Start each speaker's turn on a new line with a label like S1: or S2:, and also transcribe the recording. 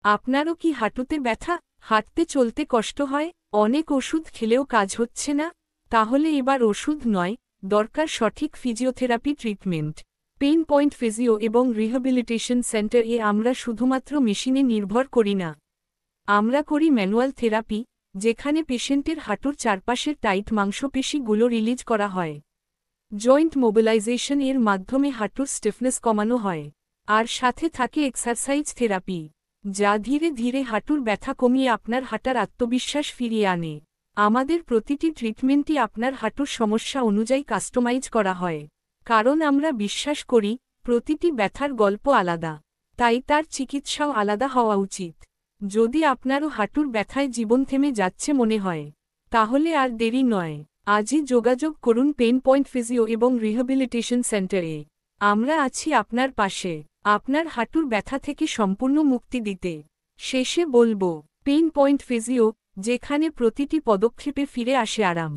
S1: আপনারও কি হাঁটুতে ব্যথা, হাঁটতে চলতে কষ্ট হয়, অনেক ওষুধ খেলেও কাজ হচ্ছে না? তাহলে এবার ওষুধ নয়, দরকার সঠিক physiotherapy treatment. Pain point physio এবং রিহ্যাবিলিটেশন সেন্টার এ আমরা শুধুমাত্র মেশিনে নির্ভর করি না। আমরা করি ম্যানুয়াল থেরাপি, যেখানে পেশেন্টের হাঁটুর চারপাশের টাইট মাংসপেশিগুলো রিলিজ করা হয়। জয়েন্ট মোবিলাইজেশন এর মাধ্যমে হাঁটুর স্টিফনেস কমানো হয়। আর সাথে থাকে এক্সারসাইজ থেরাপি, যা ধীরে ধীরে হাঁটুর ব্যথা কমিয়ে আপনার হাঁটার আত্মবিশ্বাস ফিরিয়ে আনে। আমাদের প্রতিটি ট্রিটমেন্টই আপনার হাঁটুর সমস্যা অনুযায়ী কাস্টমাইজ করা হয়। কারণ আমরা বিশ্বাস করি, প্রতিটি ব্যথার গল্প আলাদা, তাই তার চিকিৎসাও আলাদা হওয়া উচিত। যদি আপনারও হাঁটুর ব্যথায় জীবন থেমে যাচ্ছে মনে হয়, তাহলে আর দেরি নয়, আজই যোগাযোগ করুন পেইন পয়েন্ট ফিজিও এবং রিহ্যাবিলিটেশন সেন্টারে। আমরা আছি আপনার পাশে, আপনার হাঁটুর ব্যথা থেকে সম্পূর্ণ মুক্তি দিতে। শেষে বলবো, পেইন পয়েন্ট ফিজিও, যেখানে প্রতিটি পদক্ষেপে ফিরে আসে আরাম।